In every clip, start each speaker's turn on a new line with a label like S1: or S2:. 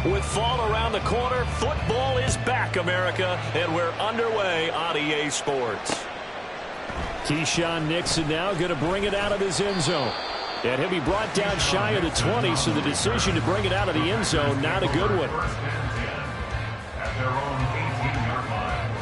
S1: With fall around the corner, football is back, America, and we're underway on EA Sports.
S2: Keyshawn Nixon now going to bring it out of his end zone. And he'll be brought down shy of the 20, so the decision to bring it out of the end zone, not a good one.
S3: At their own 18-yard line.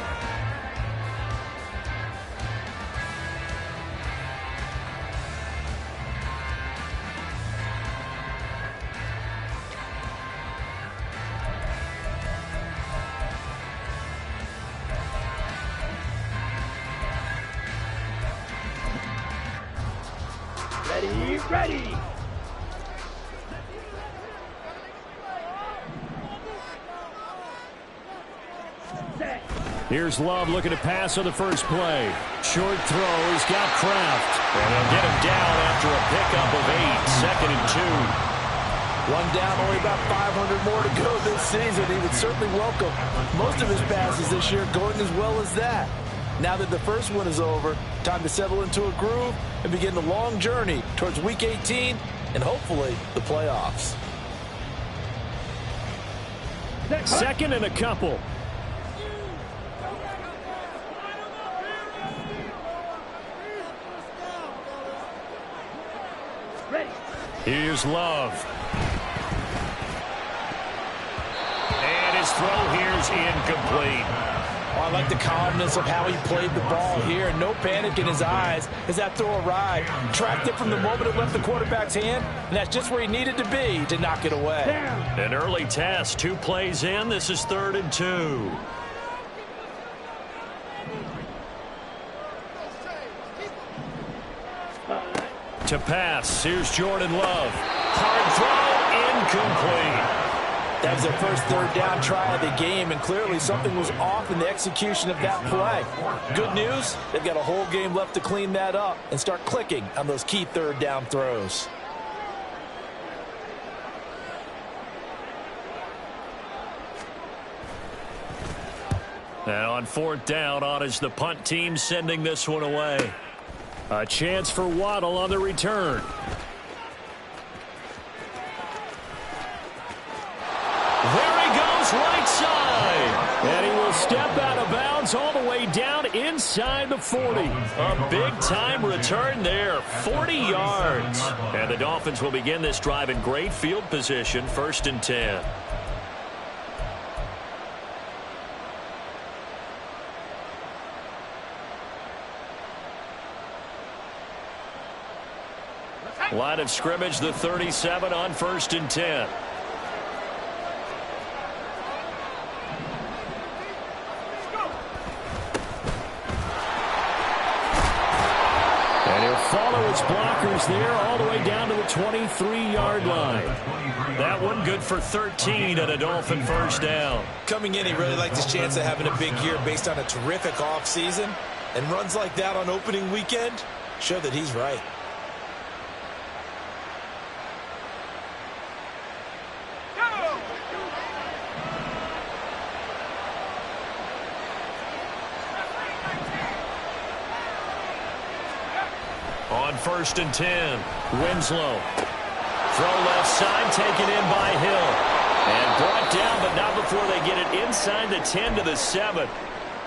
S4: Ready.
S2: Here's Love looking to pass on the first play. Short throw. He's got Kraft.
S1: And he'll get him down after a pickup of 8. 2nd and 2.
S5: One down, only about 500 more to go this season. He would certainly welcome most of his passes this year going as well as that. Now that the first one is over, time to settle into a groove and begin the long journey towards Week 18 and hopefully the playoffs.
S2: 2nd and a couple. Here's Love.
S1: And his throw here's incomplete.
S5: I like the calmness of how he played the ball here. No panic in his eyes as that throw arrived. Tracked it from the moment it left the quarterback's hand, and that's just where he needed to be to knock it away.
S1: An early test. 2 plays in. This is 3rd and 2. To pass. Here's Jordan Love. Hard throw. Incomplete.
S5: That was their first 3rd down try of the game, and clearly something was off in the execution of that play. Good news, they've got a whole game left to clean that up and start clicking on those key 3rd down throws.
S1: And on 4th down, on is the punt team sending this one away.
S2: A chance for Waddle on the return.
S1: There he goes, right side.
S2: And he will step out of bounds all the way down inside the 40.
S1: A big-time return there, 40 yards. And the Dolphins will begin this drive in great field position, 1st and 10. Line of scrimmage, the 37 on 1st and 10.
S2: And he'll follow his blockers there all the way down to the 23-yard line.
S1: That one good for 13 and a Dolphin first down.
S6: Coming in, he really liked his chance of having a big year based on a terrific offseason. And runs like that on opening weekend show that he's right.
S1: On 1st and 10, Winslow. Throw left side, taken in by Hill. And brought down, but not before they get it inside the 10 to the 7.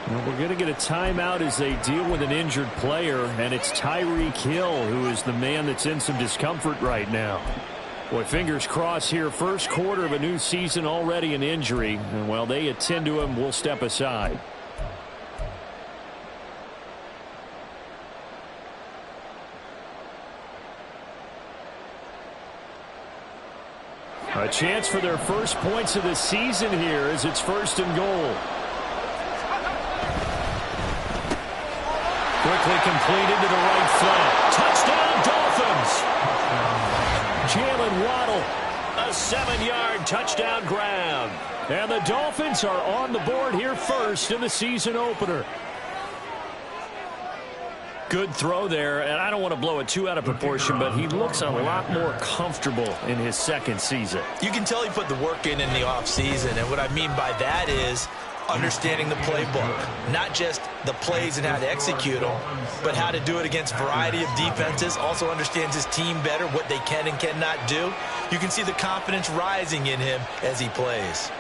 S2: Well, we're going to get a timeout as they deal with an injured player, and it's Tyreek Hill who is the man that's in some discomfort right now. Boy, fingers crossed here. First quarter of a new season, already an injury. And while they attend to him, we'll step aside. A chance for their first points of the season here as it's 1st and goal.
S1: Quickly completed to the right flank. Touchdown, Dolphins!
S2: Jalen Waddle.
S1: A 7-yard touchdown grab.
S2: And the Dolphins are on the board here first in the season opener.
S1: Good throw there, and I don't want to blow it too out of proportion, but he looks a lot more comfortable in his 2nd season.
S6: You can tell he put the work in the offseason, and what I mean by that is understanding the playbook. Not just the plays and how to execute them, but how to do it against a variety of defenses. Also understands his team better, what they can and cannot do. You can see the confidence rising in him as he plays.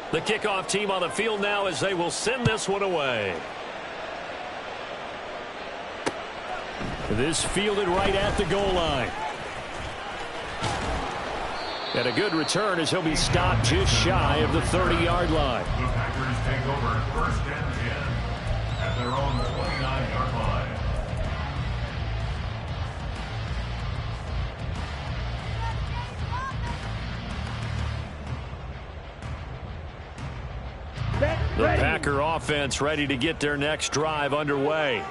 S2: The kickoff team on the field now as they will send this one away. This fielded right at the goal line. And a good return as he'll be stopped just shy of the 30-yard line.
S3: The Packers take over 1st and 10 at their own 29-yard line.
S2: The Packer offense ready to get their next drive underway.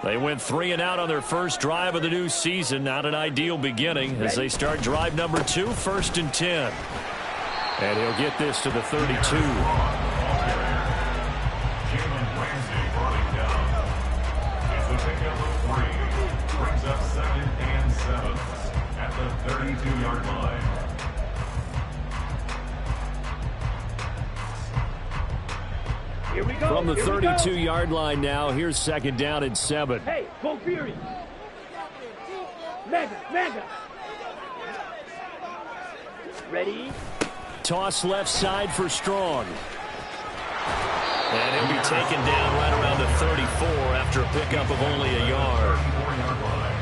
S2: They went 3 and out on their first drive of the new season. Not an ideal beginning as they start drive number 2, 1st and 10. And he'll get this to the 32.
S3: Brings up 2nd and 7 at the 32-yard line.
S4: Here we go.
S2: From the 32-yard line now, here's 2nd down and 7.
S4: Hey, go Fury. Mega. Ready?
S2: Toss left side for Strong. And he'll be taken down right around the 34 after a pickup of only a yard.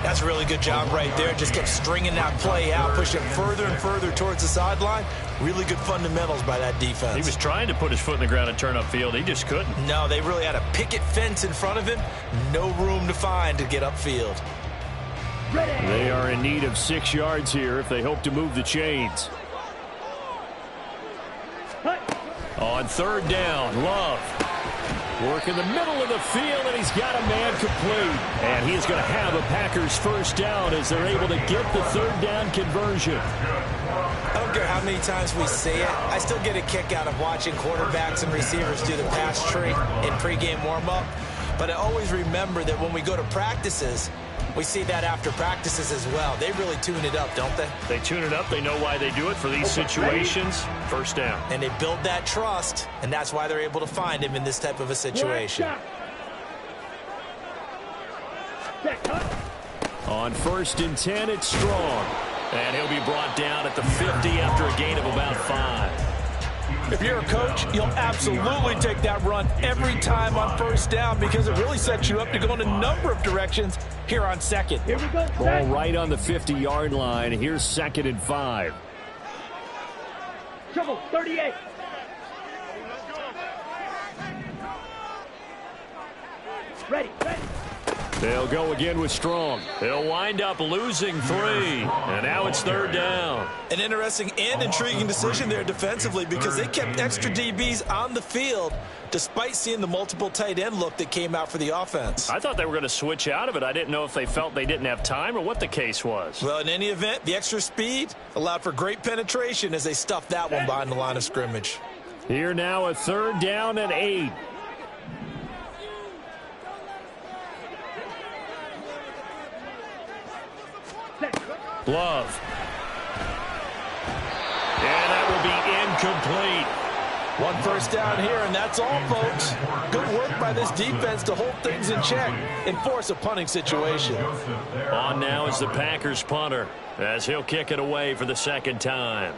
S6: That's a really good job right there. Just kept stringing that play out, pushing further and further towards the sideline. Really good fundamentals by that defense.
S2: He was trying to put his foot in the ground and turn upfield. He just couldn't.
S6: No, they really had a picket fence in front of him. No room to find to get upfield.
S2: They are in need of 6 yards here if they hope to move the chains. On 3rd down, Love. Work in the middle of the field, and he's got a man complete. And he is going to have a Packers 1st down as they're able to get the 3rd down conversion.
S6: I don't care how many times we say it. I still get a kick out of watching quarterbacks and receivers do the pass tree in pregame warm-up. But I always remember that when we go to practices, we see that after practices as well. They really tune it up, don't they?
S2: They tune it up. They know why they do it for these situations. 1st down.
S6: And they build that trust, and that's why they're able to find him in this type of a situation.
S2: On 1st and 10, it's Strong. And he'll be brought down at the 50 after a gain of about 5.
S5: If you're a coach, you'll absolutely take that run every time on 1st down because it really sets you up to go in a number of directions here on 2nd.
S4: Here we go.
S2: Ball right on the 50-yard line. Here's 2nd and 5.
S4: Trouble, 38. Ready.
S2: They'll go again with Strong. They'll wind up losing 3. And now it's 3rd down.
S6: An interesting and intriguing decision there defensively because they kept extra DBs on the field despite seeing the multiple tight end look that came out for the offense.
S2: I thought they were going to switch out of it. I didn't know if they felt they didn't have time or what the case was.
S6: Well, in any event, the extra speed allowed for great penetration as they stuffed that one behind the line of scrimmage.
S2: Here now a 3rd down and 8. Love. And that will be incomplete.
S5: 1 1st down here, and that's all, folks. Good work by this defense to hold things in check and force a punting situation.
S2: On now is the Packers punter as he'll kick it away for the 2nd time.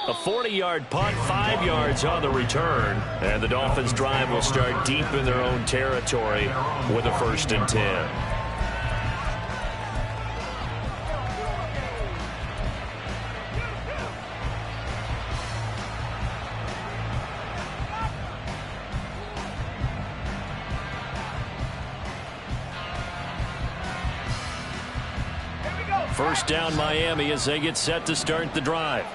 S2: A 40-yard punt, 5 yards on the return. And the Dolphins' drive will start deep in their own territory with a 1st and 10. First down Miami as they get set to start the drive.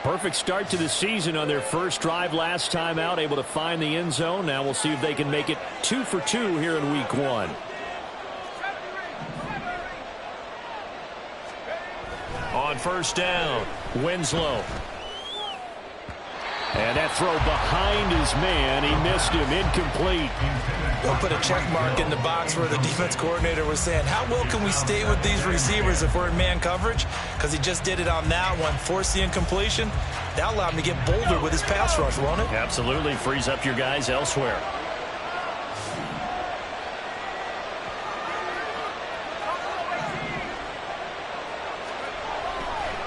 S2: Perfect start to the season on their first drive last time out, able to find the end zone. Now we'll see if they can make it 2 for 2 here in week 1. On first down, Winslow. And that throw behind his man. He missed him. Incomplete.
S6: We'll put a check mark in the box where the defense coordinator was saying, how well can we stay with these receivers if we're in man coverage? Because he just did it on that one, forced the incompletion. That allowed him to get bolder with his pass rush, won't it?
S2: Absolutely. Frees up your guys elsewhere.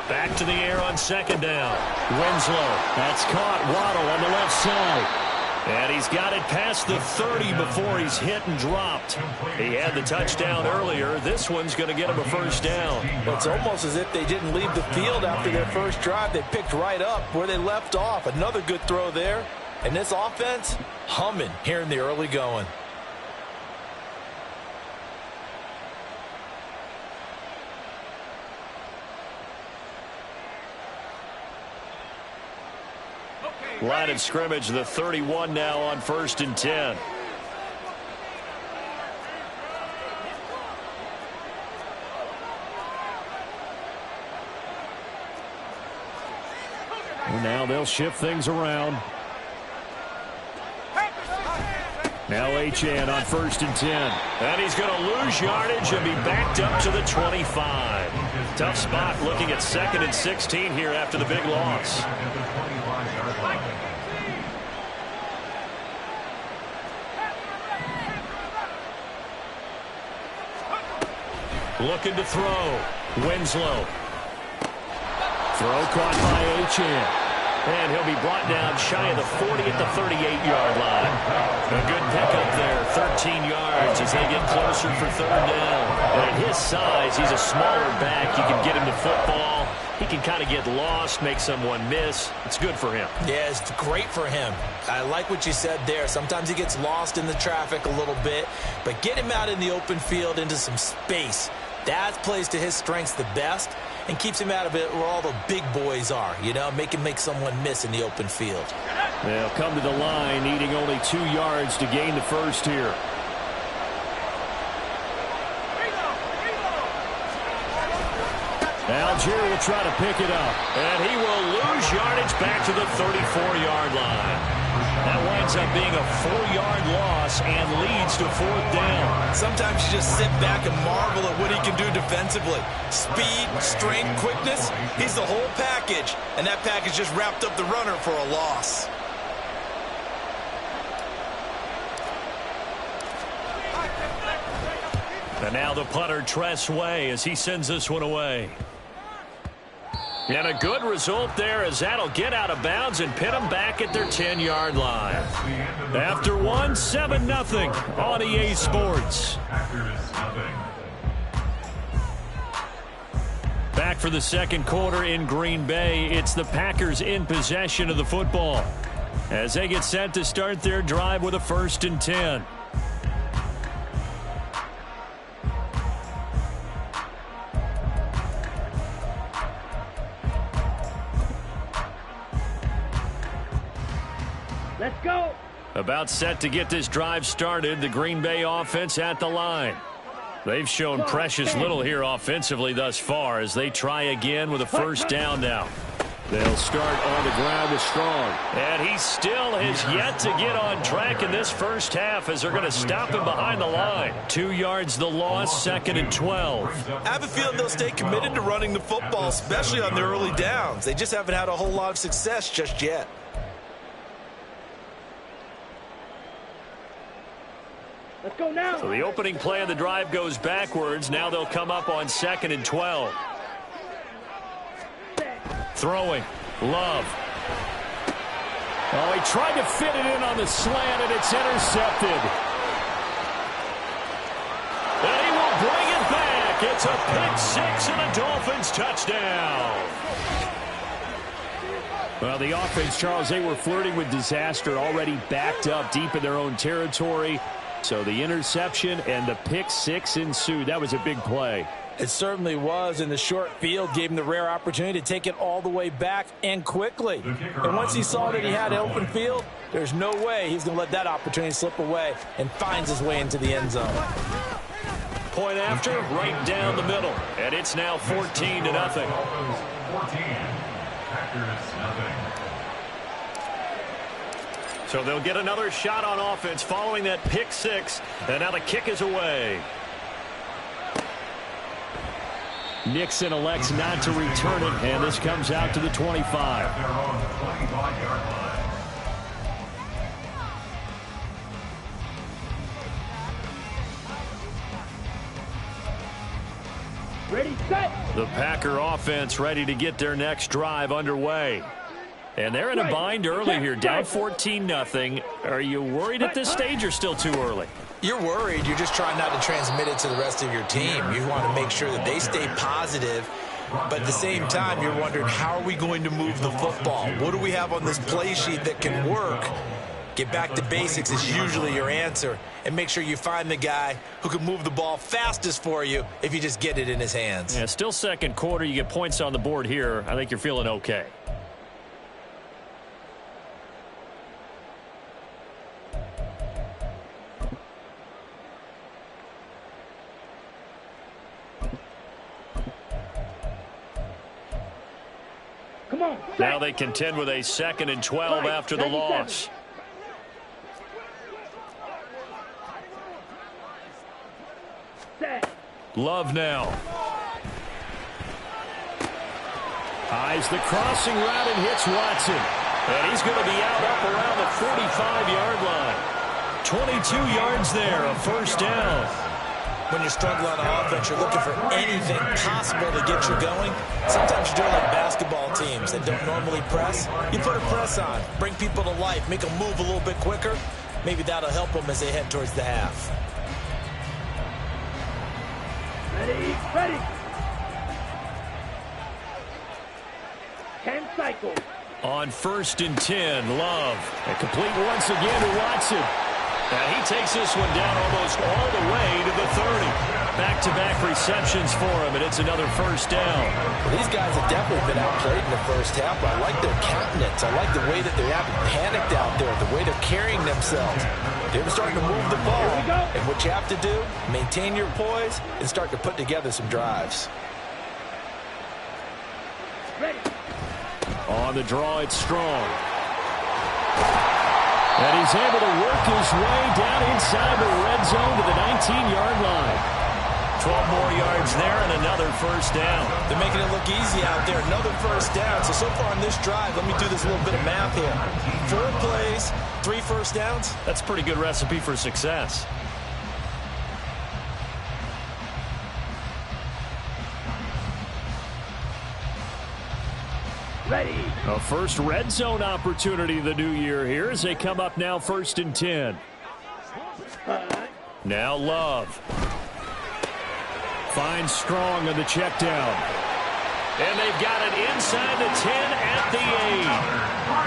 S2: Back to the air on second down. Winslow. That's caught. Waddle on the left side. And he's got it past the 30 before he's hit and dropped. He had the touchdown earlier. This one's going to get him a first down.
S5: It's almost as if they didn't leave the field after their first drive. They picked right up where they left off. Another good throw there. And this offense, humming here in the early going.
S2: Line of scrimmage, the 31 now on 1st and 10. And now they'll shift things around. Now Achane on 1st and 10. And he's going to lose yardage and be backed up to the 25. Tough spot looking at 2nd and 16 here after the big loss. Looking to throw. Winslow. Throw caught by Achane. And he'll be brought down shy of the 40 at the 38-yard line. A good pickup there, 13 yards as they get closer for 3rd down. And at his size, he's a smaller back. You can get him the football. He can kind of get lost, make someone miss. It's good for him.
S6: Yeah, it's great for him. I like what you said there. Sometimes he gets lost in the traffic a little bit, but get him out in the open field into some space. That plays to his strengths the best and keeps him out of it where all the big boys are, you know, make him make someone miss in the open field.
S2: They'll come to the line, needing only 2 yards to gain the first here. AllDay will try to pick it up, and he will lose yardage back to the 34-yard line. That winds up being a 4-yard loss and leads to 4th down.
S6: Sometimes you just sit back and marvel at what he can do defensively. Speed, strength, quickness, he's the whole package. And that package just wrapped up the runner for a loss.
S2: And now the punter, Tress Way, as he sends this one away. And a good result there as that'll get out of bounds and pin them back at their 10-yard line. After one, 7-0 on EA Sports. Back for the second quarter in Green Bay. It's the Packers in possession of the football as they get set to start their drive with a 1st and 10.
S4: Let's go.
S2: About set to get this drive started, the Green Bay offense at the line. They've shown precious little here offensively thus far as they try again with a 1st down now. They'll start on the ground with Strong. And he still has yet to get on track in this first half as they're going to stop him behind the line. 2 yards the loss, 2nd and 12.
S6: I have a feeling they'll stay committed to running the football, especially on their early downs. They just haven't had a whole lot of success just yet.
S4: Let's go now.
S2: So the opening play of the drive goes backwards. Now they'll come up on 2nd and 12. Throwing. Love. Oh, he tried to fit it in on the slant, and it's intercepted. And he will bring it back. It's a pick-6 and a Dolphins touchdown. Well, the offense, Charles, they were flirting with disaster, already backed up deep in their own territory. So the interception and the pick-6 ensued. That was a big play.
S5: It certainly was, and the short field gave him the rare opportunity to take it all the way back and quickly. And once he saw that he had open field, there's no way he's going to let that opportunity slip away, and finds his way into the end zone.
S2: Point after, right down the middle. And it's now 14-0.
S3: 14. Packers nothing.
S2: So they'll get another shot on offense following that pick six. And now the kick is away. Nixon elects not to return it, and this comes out to the 25.
S3: They're on the 25-yard line.
S4: Ready, set.
S2: The Packer offense ready to get their next drive underway. And they're in a bind early here, down 14-0. Are you worried at this stage or still too early?
S6: You're worried. You're just trying not to transmit it to the rest of your team. You want to make sure that they stay positive. But at the same time, you're wondering, how are we going to move the football? What do we have on this play sheet that can work? Get back to basics is usually your answer. And make sure you find the guy who can move the ball fastest for you if you just get it in his hands.
S2: Yeah, still second quarter. You get points on the board here. I think you're feeling okay.
S4: Come on.
S2: Now they contend with a 2nd and 12 after the loss.
S4: Set.
S2: Love now. Eyes the crossing route and hits Watson. And he's going to be out up around the 45-yard line. 22 yards there, a first down.
S6: When you're struggling on offense, you're looking for anything possible to get you going. Sometimes you're doing like basketball teams that don't normally press. You put a press on, bring people to life, make them move a little bit quicker. Maybe that'll help them as they head towards the half.
S4: Ready, ready. 10 cycles.
S2: On 1st and 10, Love. And complete once again to Watson. And he takes this one down almost all the way to the 30. Back-to-back receptions for him, and it's another first down.
S5: Well, these guys have definitely been outplayed in the first half, but I like their countenance. I like the way that they haven't panicked out there, the way they're carrying themselves. They're starting to move the ball, and what you have to do, maintain your poise and start to put together some drives.
S4: Ready.
S2: On the draw, it's Strong. And he's able to work his way down inside the red zone to the 19-yard line. 12 more yards there and another first down.
S6: They're making it look easy out there. Another first down. So far on this drive, let me do this little bit of math here. 4 plays, 3 first downs.
S2: That's a pretty good recipe for success.
S4: Ready.
S2: A first red zone opportunity the new year here as they come up now 1st and 10. Now Love. Finds Strong on the check down. And they've got it inside the 10 at the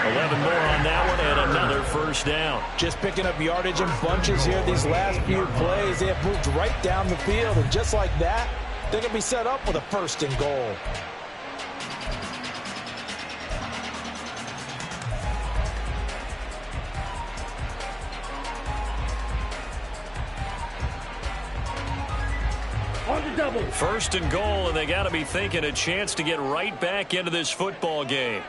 S2: 8. 11 more on that one and another first down.
S5: Just picking up yardage in bunches here these last few plays. They have moved right down the field, and just like that, they're going to be set up with a 1st and goal.
S4: On the double.
S2: 1st and goal, and they got to be thinking a chance to get right back into this football game.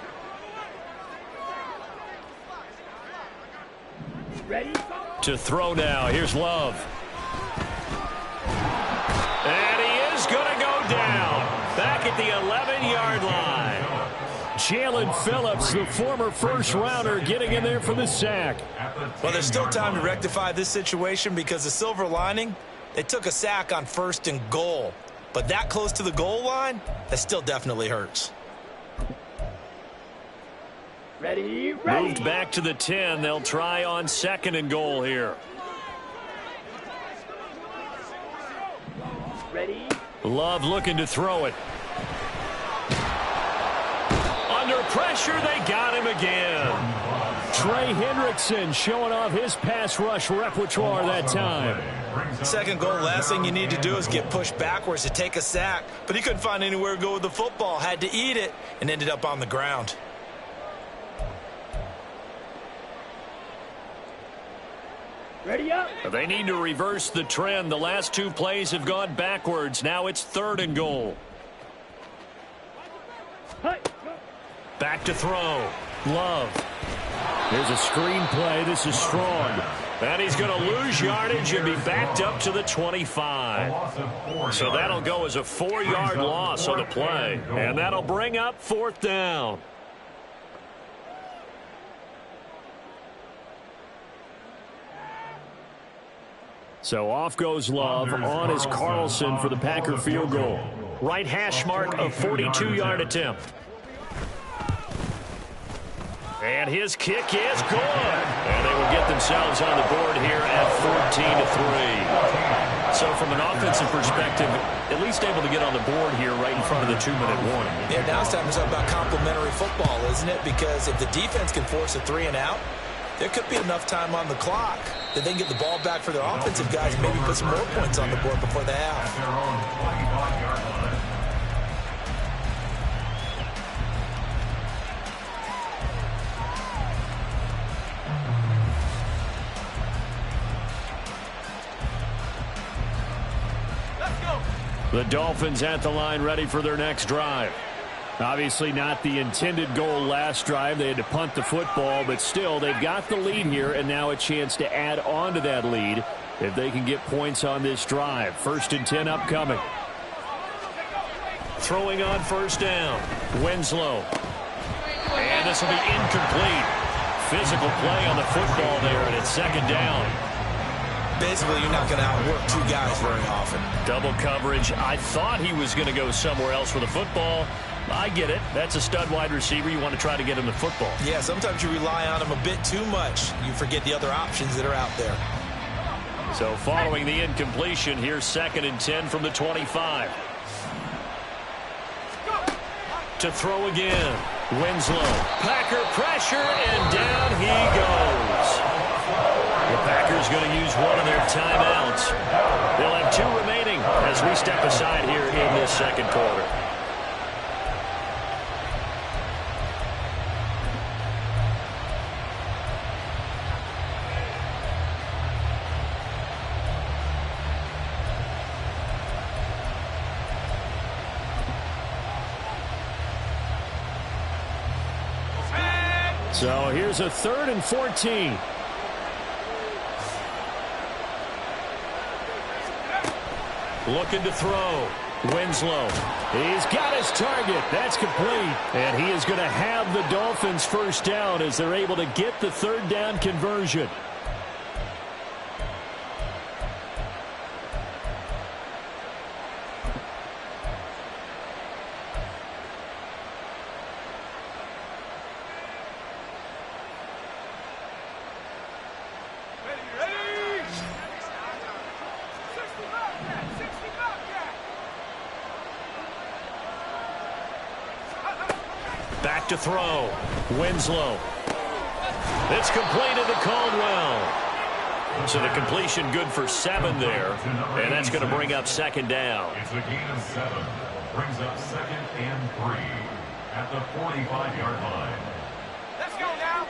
S4: Ready.
S2: To throw now. Here's Love. And he is going to go down. Back at the 11-yard line. Jalen Phillips, the former first-rounder, getting in there for the sack.
S6: Well, there's still time to rectify this situation because the silver lining, they took a sack on 1st and goal. But that close to the goal line, that still definitely hurts.
S4: Ready, ready.
S2: Moved back to the 10. They'll try on 2nd and goal here.
S4: Ready.
S2: Love looking to throw it. Under pressure, they got him again. Trey Hendrickson showing off his pass rush repertoire that time.
S6: Second goal, last thing you need to do is get pushed backwards to take a sack. But he couldn't find anywhere to go with the football. Had to eat it and ended up on the ground.
S4: Ready up.
S2: They need to reverse the trend. The last two plays have gone backwards. Now it's 3rd and goal.
S4: Hi.
S2: Back to throw. Love. There's a screen play. This is strong. And he's going to lose yardage and be backed up to the 25. So that'll go as a 4-yard loss on the play. And that'll bring up 4th down. So off goes Love. On is Carlson for the Packer field goal. Right hash mark of 42-yard attempt. And his kick is good. And they will get themselves on the board here at 14-3. So from an offensive perspective, at least able to get on the board here right in front of the 2-minute warning.
S6: Yeah, now it's time to talk about complementary football, isn't it? Because if the defense can force a 3 and out, there could be enough time on the clock that they can get the ball back for their offensive guys and maybe put some more points on the board before the half.
S2: The Dolphins at the line ready for their next drive. Obviously not the intended goal last drive. They had to punt the football, but still they've got the lead here and now a chance to add on to that lead if they can get points on this drive. 1st and 10 upcoming. Throwing on 1st down. Winslow. And this will be incomplete. Physical play on the football there, and it's 2nd down.
S6: Basically, you're not going to outwork 2 guys very often.
S2: Double coverage. I thought he was going to go somewhere else with the football. I get it. That's a stud wide receiver. You want to try to get him the football.
S6: Yeah, sometimes you rely on him a bit too much. You forget the other options that are out there.
S2: So following the incompletion, here's 2nd and 10 from the 25. To throw again. Winslow. Packer pressure, and down he goes. The Packers going to use one of their timeouts. They'll have 2 remaining as we step aside here in this 2nd quarter. So here's a 3rd and 14. Looking to throw. Winslow. He's got his target. That's complete. And he is going to have the Dolphins 1st down as they're able to get the 3rd down conversion. Back to throw. Winslow. It's completed to Caldwell. So the completion good for 7 there. And that's going to bring up 2nd down.
S3: It's a gain of 7. Brings up 2nd and 3 at the 45-yard line.
S4: Let's go now.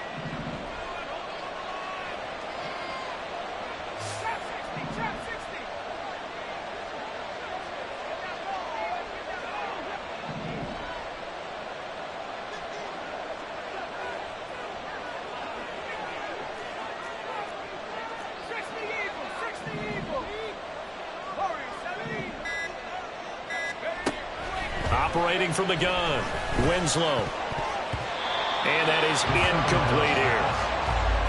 S2: Operating from the gun. Winslow. And that is incomplete here.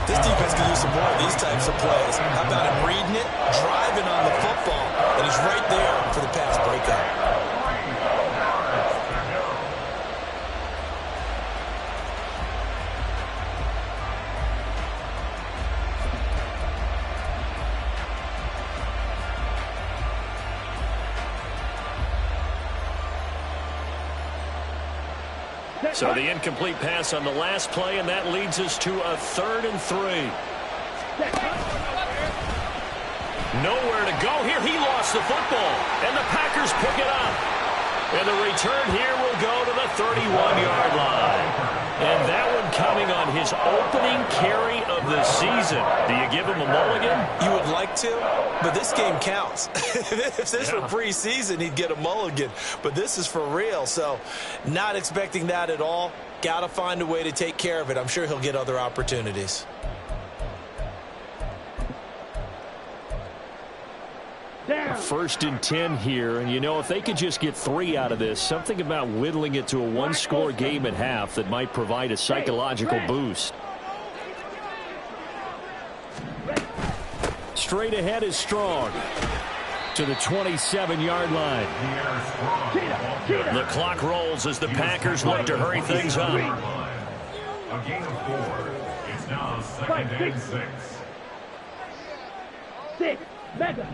S6: This defense can use some more of these types of plays. How about him reading it, driving on the football, and he's right there for the pass breakup.
S2: So the incomplete pass on the last play, and that leads us to a 3rd and 3. Nowhere to go here. He lost the football, and the Packers pick it up. And the return here will go to the 31-yard line. And that one coming on his opening carry of the season. Do you give him a mulligan?
S6: You would like to, but this game counts. If this were preseason, he'd get a mulligan. But this is for real, so not expecting that at all. Got to find a way to take care of it. I'm sure he'll get other opportunities.
S2: First and 10 here, and you know, if they could just get 3 out of this, something about whittling it to a 1-score game at half that might provide a psychological boost. Straight ahead is Strong to the 27-yard line. The clock rolls as the Packers look to hurry things up.
S3: A gain of 4. It's now 2nd and 6.
S4: 6. Mega.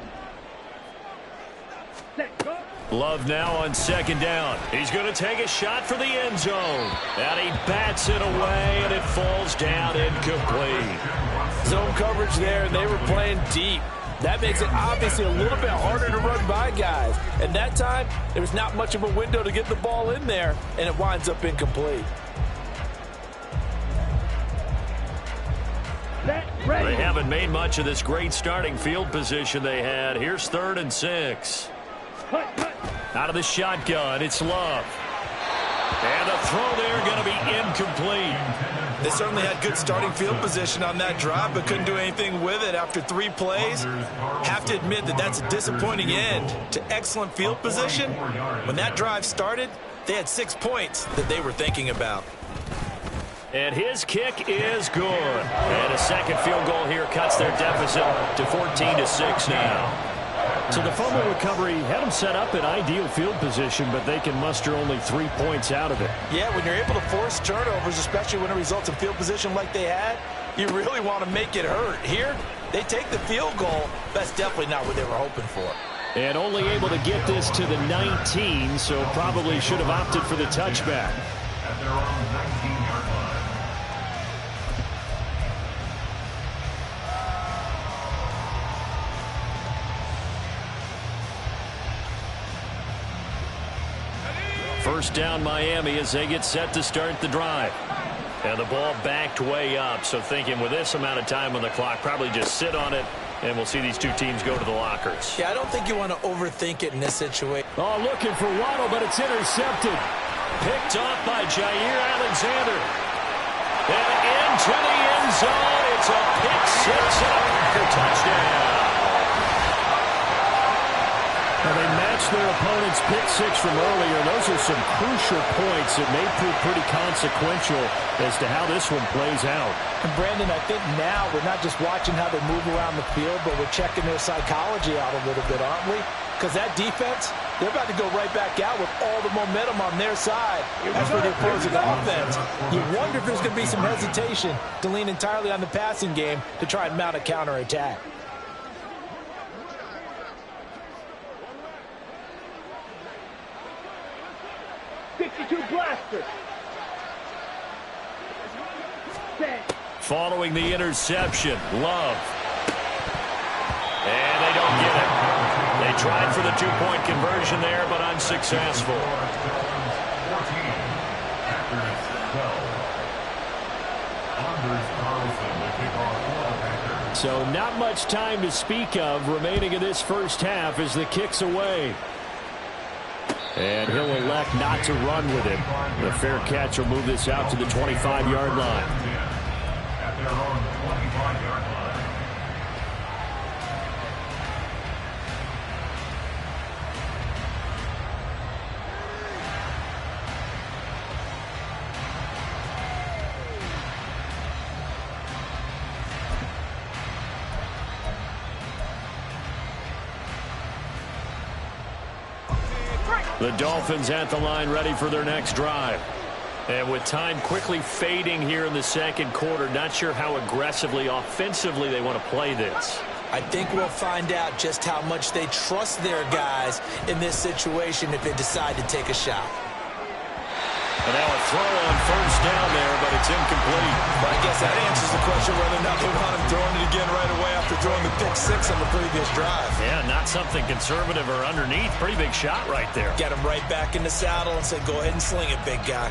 S2: Love now on 2nd down. He's going to take a shot for the end zone. And he bats it away, and it falls down incomplete.
S5: Zone coverage there, and they were playing deep. That makes it obviously a little bit harder to run by guys. And that time, there was not much of a window to get the ball in there, and it winds up incomplete.
S2: They haven't made much of this great starting field position they had. Here's 3rd and 6. Out of the shotgun, it's Love. And the throw there going to be incomplete.
S6: They certainly had good starting field position on that drive, but couldn't do anything with it after 3 plays. Have to admit that that's a disappointing end to excellent field position. When that drive started, they had 6 points that they were thinking about.
S2: And his kick is good. And a second field goal here cuts their deficit to 14-6 now. So the fumble recovery had them set up in ideal field position, but they can muster only 3 points out of it.
S6: Yeah, when you're able to force turnovers, especially when it results in field position like they had, you really want to make it hurt. Here, they take the field goal. That's definitely not what they were hoping for.
S2: And only able to get this to the 19, so probably should have opted for the touchback.
S3: At their own 19-yard line.
S2: First down Miami as they get set to start the drive. And the ball backed way up, so thinking with this amount of time on the clock, probably just sit on it, and we'll see these two teams go to the lockers.
S6: Yeah, I don't think you want to overthink it in this situation.
S2: Oh, looking for Waddle, but it's intercepted. Picked off by Jair Alexander. And into the end zone. It's a pick-6 and a Packer touchdown. Now they matched their opponent's pick-6 from earlier. Those are some crucial points that may prove pretty consequential as to how this one plays out.
S5: And Brandon, I think now we're not just watching how they move around the field, but we're checking their psychology out a little bit, aren't we? Because that defense, they're about to go right back out with all the momentum on their side. As for the opposing offense, you wonder if there's going to be some hesitation to lean entirely on the passing game to try and mount a counterattack.
S2: Following the interception, Love. And they don't get it. They tried for the two-point conversion there, but unsuccessful. So not much time to speak of remaining in this first half as the kick's away. And he'll elect not to run with it. The fair catch will move this out to the 25-yard line.
S3: At their own 25-yard line.
S2: The Dolphins at the line ready for their next drive. And with time quickly fading here in the second quarter, not sure how aggressively, offensively they want to play this.
S6: I think we'll find out just how much they trust their guys in this situation if they decide to take a shot.
S2: And now a throw on first down there, but it's incomplete.
S6: Well, I guess that answers the question whether or not they want him throwing it again right away after throwing the pick six on the previous drive.
S2: Yeah, not something conservative or underneath. Pretty big shot right there.
S6: Get him right back in the saddle and say, go ahead and sling it, big guy.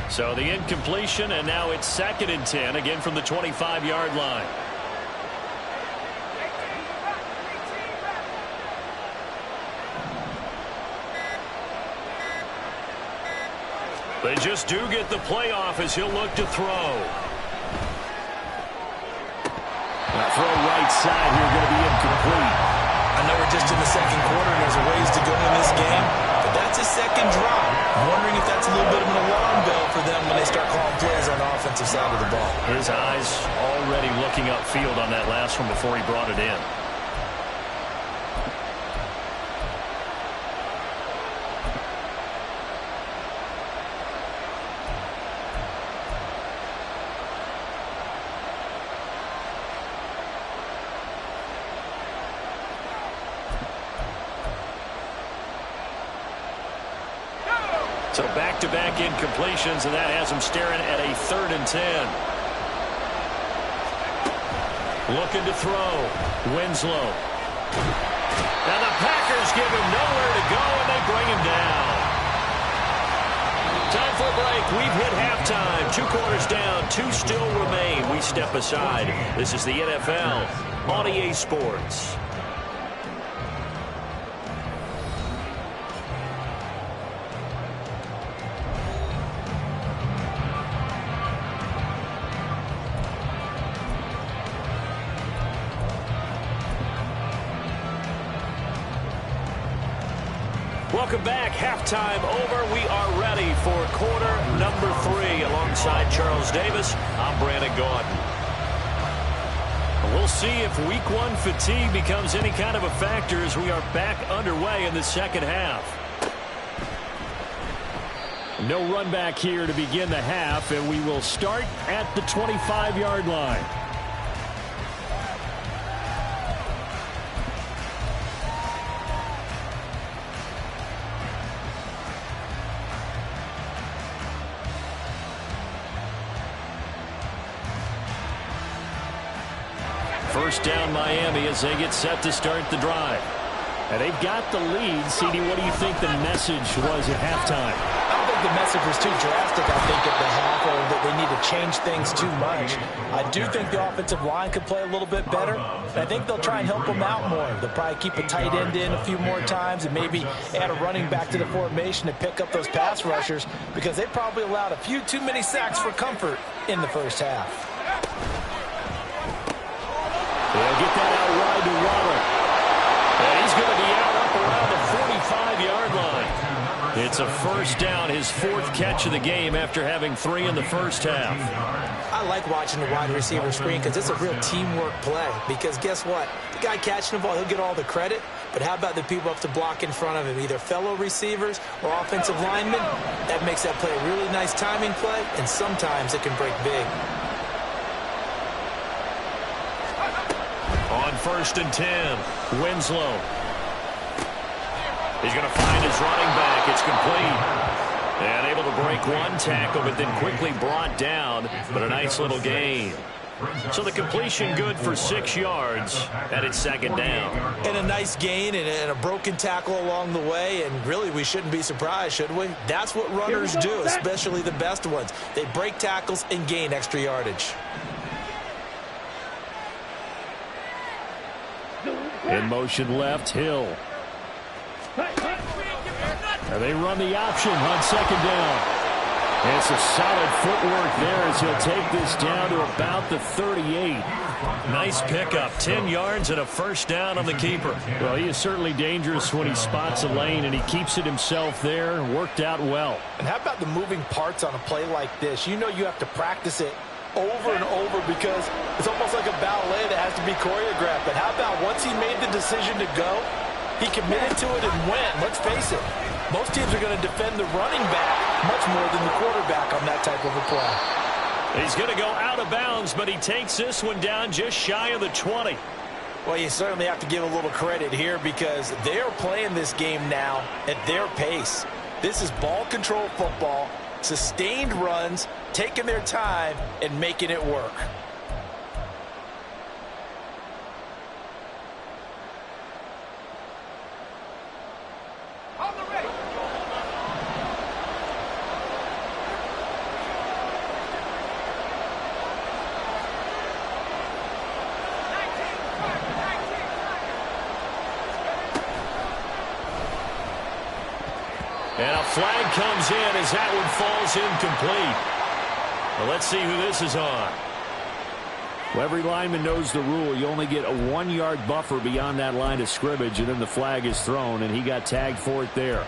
S2: So the incompletion, and now it's 2nd and 10, again from the 25-yard line. They just do get the playoff as he'll look to throw. That throw right side here going to be incomplete.
S6: I know we're just in the second quarter and there's a ways to go in this game, but that's a second drop. I'm wondering if that's a little bit of an alarm bell for them when they start calling plays on the offensive side of the ball.
S2: His eyes already looking upfield on that last one before he brought it in. So back-to-back incompletions, and that has him staring at a 3rd and 10. Looking to throw. Winslow. Now the Packers give him nowhere to go, and they bring him down. Time for a break. We've hit halftime. 2 quarters down. 2 still remain. We step aside. This is the NFL on EA Sports. Welcome back. Halftime over. We are ready for quarter number 3. Alongside Charles Davis, I'm Brandon Gaudin. We'll see if week 1 fatigue becomes any kind of a factor as we are back underway in the second half. No run back here to begin the half, and we will start at the 25-yard line. First down Miami as they get set to start the drive. And they've got the lead. CD, what do you think the message was at halftime?
S6: I don't think the message was too drastic, I think, at the half, or that they need to change things too much. I do think the offensive line could play a little bit better. And I think they'll try and help them out more. They'll probably keep a tight end in a few more times and maybe add a running back to the formation to pick up those pass rushers, because they probably allowed a few too many sacks for comfort in the first half.
S2: They'll get that out wide to Waller. And he's going to be out up around the 45-yard line. It's a first down, his 4th catch of the game after having 3 in the first half.
S6: I like watching the wide receiver screen because it's a real teamwork play. Because guess what? The guy catching the ball, he'll get all the credit. But how about the people up to block in front of him, either fellow receivers or offensive linemen? That makes that play a really nice timing play, and sometimes it can break big.
S2: On 1st and 10, Winslow. He's going to find his running back. It's complete. And able to break 1 tackle, but then quickly brought down. But a nice little gain. So the completion good for 6 yards, and it's 2nd down.
S6: And a nice gain and a broken tackle along the way, and really we shouldn't be surprised, should we? That's what runners do, especially the best ones. They break tackles and gain extra yardage.
S2: In motion left, Hill. And they run the option on 2nd down. It's a solid footwork there as he'll take this down to about the 38. Nice pickup, 10 yards and a first down on the keeper. Well, he is certainly dangerous when he spots a lane, and he keeps it himself there. Worked out well.
S5: And how about the moving parts on a play like this? You know you have to practice it over and over because it's almost like a ballet that has to be choreographed. But how about once he made the decision to go, he committed to it and went. Let's face it, most teams are going to defend the running back much more than the quarterback on that type of a play.
S2: He's going to go out of bounds, but he takes this one down just shy of the 20.
S6: Well, you certainly have to give a little credit here because they are playing this game now at their pace. This is ball control football, sustained runs, taking their time, and making it work.
S2: And a flag comes in as that one falls incomplete. Well, let's see who this is on. Well, every lineman knows the rule. You only get a 1-yard buffer beyond that line of scrimmage, and then the flag is thrown, and he got tagged for it there.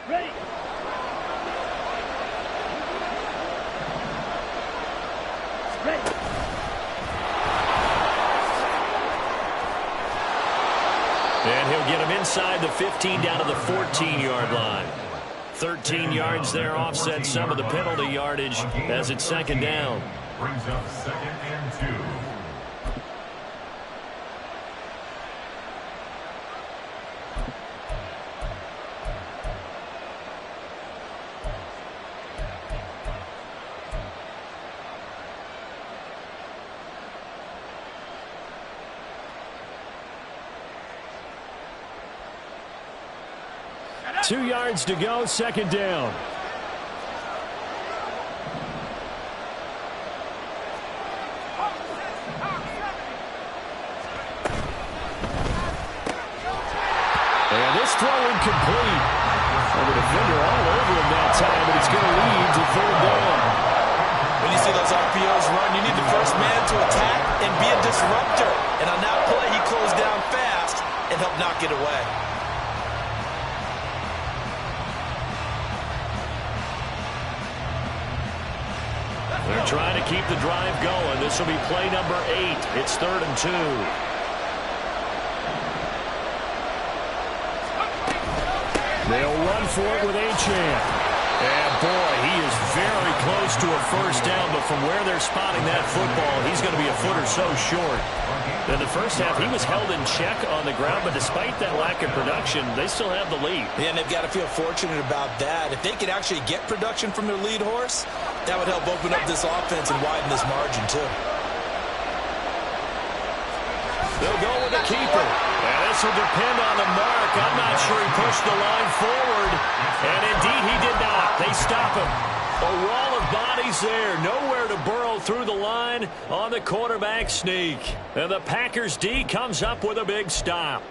S4: Ready. Ready.
S2: And he'll get him inside the 15 down to the 14-yard line. 13 yards there offset some of the penalty yardage as it's second down.
S3: Brings up 2nd and 2.
S2: Two yards to go, second down. And this throw incomplete. And the defender all over him that time, but it's going to lead to third down.
S6: When you see those RPOs run, you need the first man to attack and be a disruptor. And on that play, he closed down fast and helped knock it away.
S2: They're trying to keep the drive going. This will be play number 8. It's 3rd and 2. They'll run for it with Achane. And boy, he is very close to a first down, but from where they're spotting that football, he's going to be a foot or so short. In the first half, he was held in check on the ground, but despite that lack of production, they still have the lead.
S6: Yeah, and they've got to feel fortunate about that. If they could actually get production from their lead horse, that would help open up this offense and widen this margin, too.
S2: They'll go with the keeper. And this will depend on the mark. I'm not sure he pushed the line forward. And indeed, he did not. They stop him. A wall of bodies there. Nowhere to burrow through the line on the quarterback sneak. And the Packers D comes up with a big stop.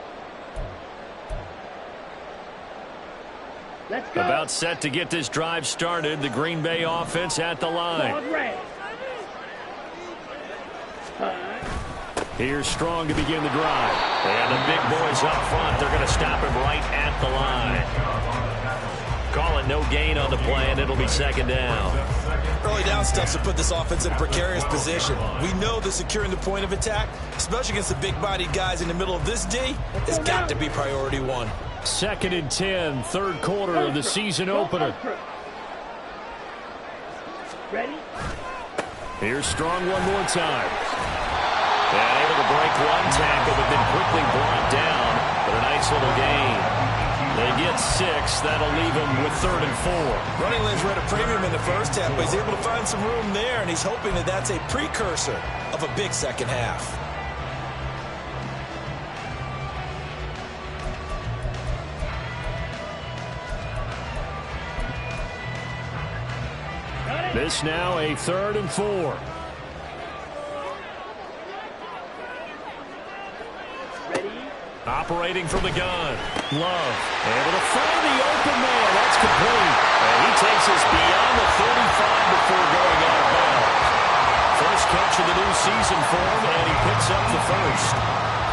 S4: Let's go.
S2: About set to get this drive started. The Green Bay offense at the line. Here's Strong to begin the drive. And the big boys up front, they're going to stop him right at the line. Call it no gain on the play, and it'll be second down.
S6: Early down stuff to put this offense in a precarious position. We know that securing the point of attack, especially against the big-bodied guys in the middle of this D, has got to be priority 1.
S2: 2nd and 10, third quarter of the season opener.
S4: Ready?
S2: Here's Strong one more time. And able to break one tackle, but then quickly brought down. But a nice little gain. They get 6. That'll leave them with 3rd and 4.
S6: Running lanes were at a premium in the first half, but he's able to find some room there, and he's hoping that that's a precursor of a big second half.
S2: This now a 3rd and 4. Operating from the gun. Love. Able to find the open man. That's complete. And he takes us beyond the 35 before going out of bounds. First catch of the new season for him, and he picks up the first.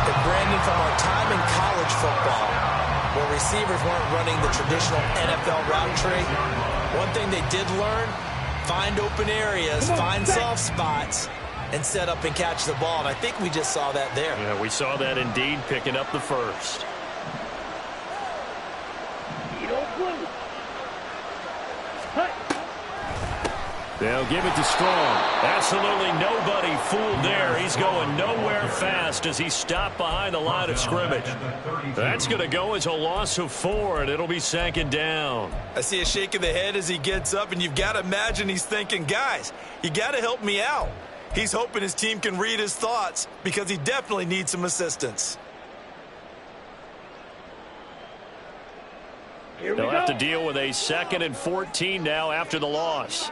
S6: And Brandon, from our time in college football, where receivers weren't running the traditional NFL route tree, one thing they did learn, find open areas, find soft spots, and set up and catch the ball. And I think we just saw that there.
S2: Yeah, we saw that indeed, picking up the first. They'll give it to Strong. Absolutely nobody fooled there. He's going nowhere fast as he stopped behind the line of scrimmage. That's going to go as a loss of 4, and it'll be second down.
S6: I see a shake of the head as he gets up, and you've got to imagine he's thinking, guys, you got to help me out. He's hoping his team can read his thoughts because he definitely needs some assistance.
S2: They'll have to deal with a 2nd and 14 now after the loss.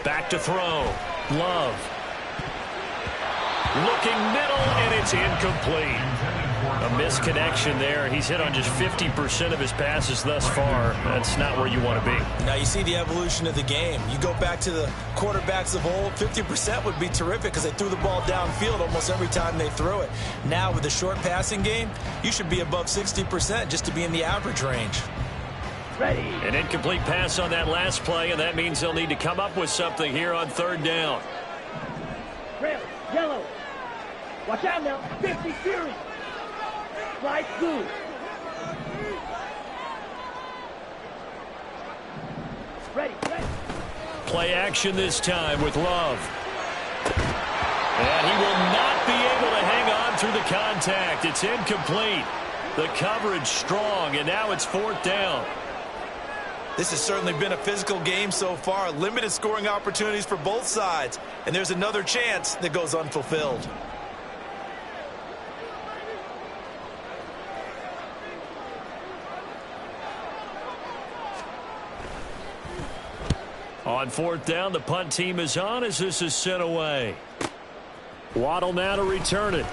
S2: Back to throw. Love. Looking middle, and it's incomplete. A misconnection there. He's hit on just 50% of his passes thus far. That's not where you want to be.
S6: Now you see the evolution of the game. You go back to the quarterbacks of old, 50% would be terrific because they threw the ball downfield almost every time they threw it. Now with the short passing game, you should be above 60% just to be in the average range.
S4: Ready.
S2: An incomplete pass on that last play, and that means they'll need to come up with something here on 3rd down.
S4: Red, yellow. Watch out now. 50 series. Slide through. Ready.
S2: Play action this time with Love. And he will not be able to hang on through the contact. It's incomplete. The coverage strong, and now it's 4th down.
S6: This has certainly been a physical game so far. Limited scoring opportunities for both sides. And there's another chance that goes unfulfilled.
S2: On 4th down, the punt team is on as this is sent away. Waddle now to return it.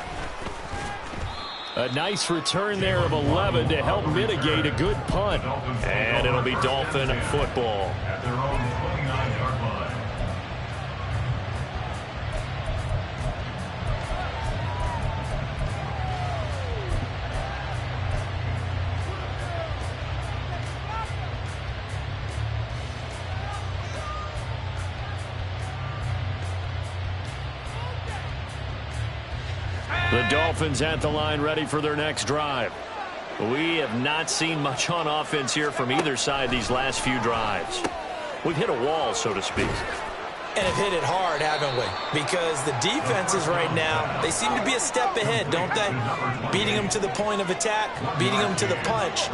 S2: A nice return there of 11 to help mitigate a good punt. And it'll be Dolphin football.
S3: At their own 29-yard line.
S2: The Dolphins at the line ready for their next drive. We have not seen much on offense here from either side these last few drives. We've hit a wall, so to speak.
S6: And have hit it hard, haven't we? Because the defenses right now, they seem to be a step ahead, don't they? Beating them to the point of attack, beating them to the punch.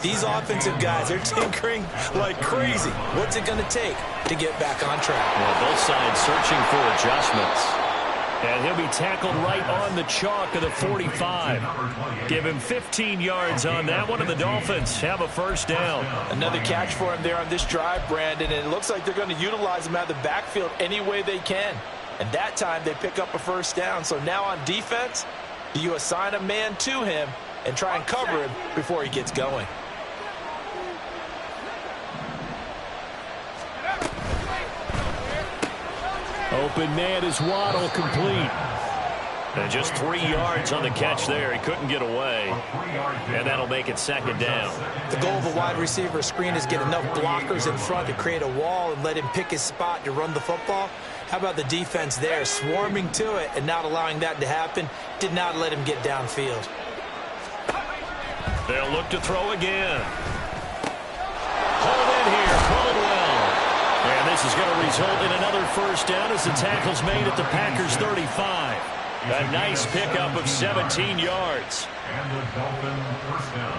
S6: These offensive guys, they're tinkering like crazy. What's it going to take to get back on track?
S2: Well, both sides searching for adjustments. And he'll be tackled right on the chalk of the 45. Give him 15 yards on that one, and the Dolphins have a 1st down.
S5: Another catch for him there on this drive, Brandon, and it looks like they're going to utilize him out of the backfield any way they can. And that time they pick up a 1st down. So now on defense, do you assign a man to him and try and cover him before he gets going?
S2: Open man is Waddle, complete. And just 3 yards on the catch there. He couldn't get away. And that'll make it 2nd down.
S6: The goal of a wide receiver screen is get enough blockers in front to create a wall and let him pick his spot to run the football. How about the defense there, swarming to it and not allowing that to happen? Did not let him get downfield.
S2: They'll look to throw again. Hold in here, Caldwell. And this is going to result in another 1st down as the tackle's made at the Packers' 35. A nice pickup of 17 yards.
S3: And the Dolphin 1st down.